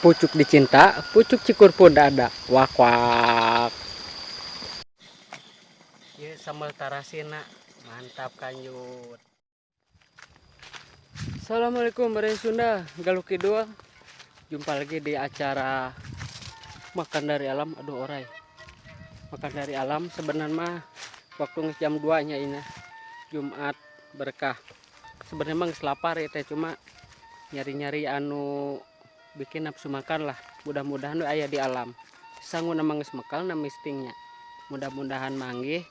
Pucuk dicinta, pucuk cikur pun ada. Wak wak. Ya sambal tarasina, mantap kanjut. Assalamualaikum bareng Sunda, Galuk Kidul. Jumpa lagi di acara makan dari alam. Aduh orai. Makan dari alam sebenarnya mah waktu jam 2 nya ini. Jumat berkah. Sebenarnya mah lapar ya teh, cuma nyari-nyari anu bikin nafsu makan lah. Mudah-mudahan ayah di alam sanggup nama ngesmekal nama istingnya. Mudah-mudahan manggih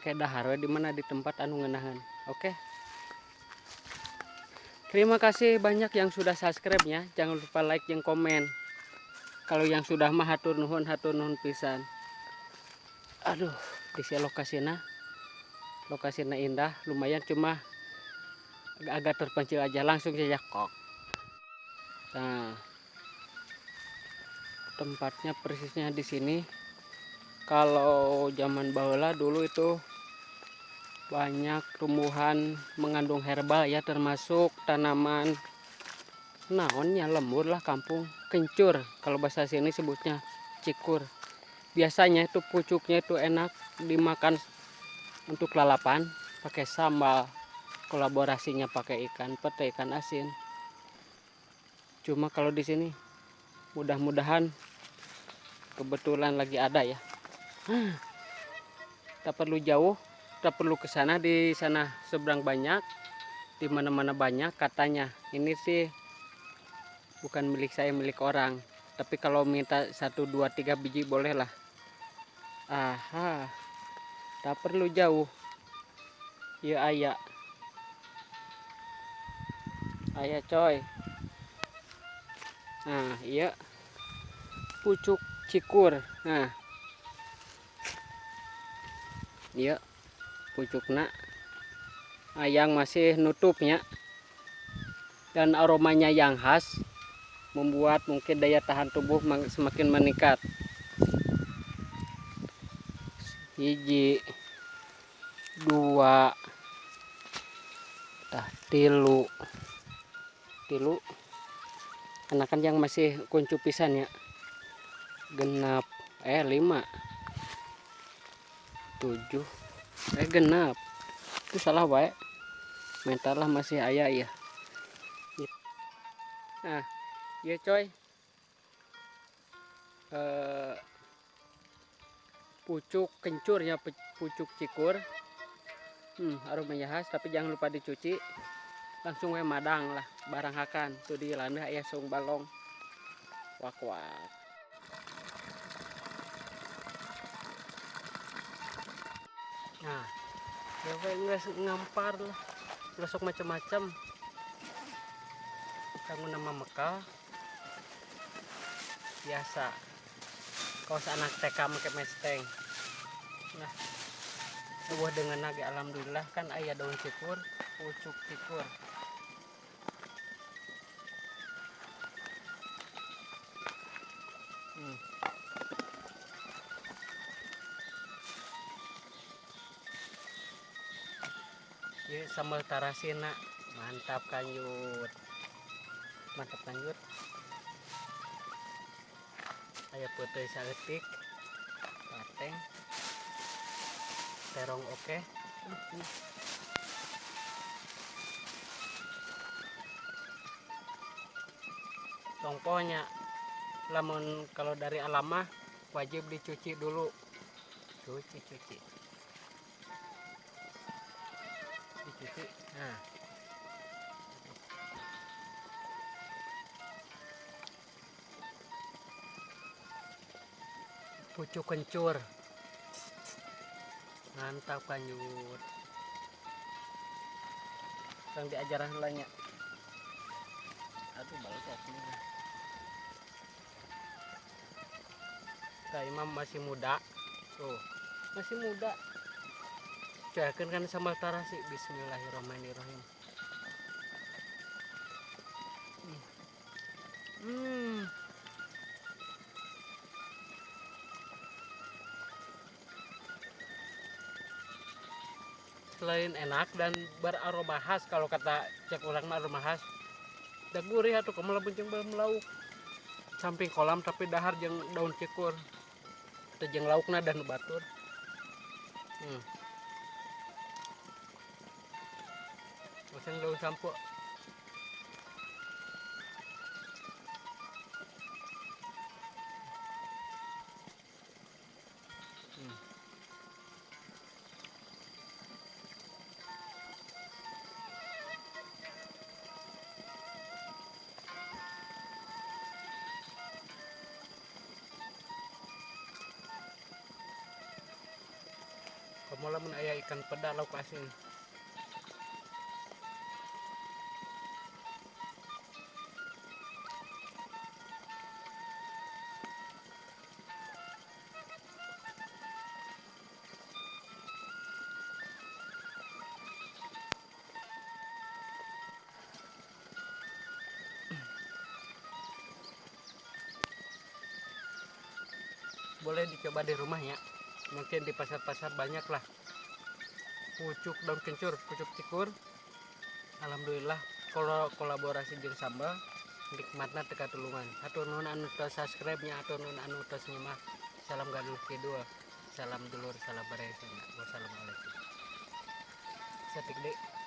kayak dahar di mana di tempat anu ngenahan. Oke. Terima kasih banyak yang sudah subscribe nya. Jangan lupa like dan komen. Kalau yang sudah mah hatur nuhun pisan. Aduh, di sini lokasinya indah, lumayan, cuma agak terpencil aja. Langsung saja kok. Nah, tempatnya persisnya di sini. Kalau zaman baheula dulu itu banyak tumbuhan mengandung herbal ya, termasuk tanaman naonnya lembur lah, kampung kencur kalau bahasa sini sebutnya cikur. Biasanya itu pucuknya itu enak dimakan untuk lalapan pakai sambal, kolaborasinya pakai ikan pete, ikan asin. Cuma kalau di sini mudah-mudahan kebetulan lagi ada ya. Tak perlu jauh, tak perlu ke sana. Di sana seberang banyak, di mana-mana banyak katanya. Ini sih bukan milik saya, milik orang. Tapi kalau minta 1, 2, 3 biji boleh lah. Aha, tak perlu jauh. Ya ayah, ayah coy. Nah iya, pucuk cikur. Nah iya, pucukna yang masih nutupnya, dan aromanya yang khas membuat mungkin daya tahan tubuh semakin meningkat. Hiji, dua, tilu, anakan yang masih kuncup pisan ya. Genap, 5, 7, genap. Itu salah wae. Mental lah masih ayah ya. Nah, ya coy. Pucuk kencur ya, pucuk cikur. Aromanya khas, tapi jangan lupa dicuci. Langsung we madang lah, barang hakan. Tuh di landah ayah sung balong. Wak wak. Nah, ya nggak ngampar lah. Besok macam-macam. Kamu nama Mekal biasa. Kaos anak TK make mesteng. Nah, buah dengan naga alhamdulillah kan ayah daun cikur, pucuk cikur. Ya sambal tarasina, mantap kanjut. Mantap kanjut. Ayah putih saeutik, pateng, terong oke. Tongponya, lamun kalau dari alam mah wajib dicuci dulu. Cuci. Dicuci. Nah. Pucuk kencur. Mantap kanjut. Yang diajarah helanya. Aduh balok nih. Kak Imam masih muda. Tuh, masih muda. Coyakeun kan sambal tarasi. Bismillahirrahmanirrahim. Selain enak dan beraroma khas, kalau kata cek orang mah aroma khas, da gurih atuh kamu benceng melauk. samping kolam tapi dahar jeung daun cikur teu jeung laukna dan batur. Oseng daun sampo. Kamu lamun aya ikan peda lauk asin. Boleh dicoba di rumah ya. Mungkin di pasar-pasar banyak lah. Pucuk daun kencur, pucuk cikur. Alhamdulillah kalau kolaborasi jeung sambal nikmatna teu katulungan. Hatur nuhun anu tos subscribe nya, hatur nuhun anu tos nyimak. Salam gaduh kidul. Salam dulur, salam beresina. Wassalamualaikum. Satik deh.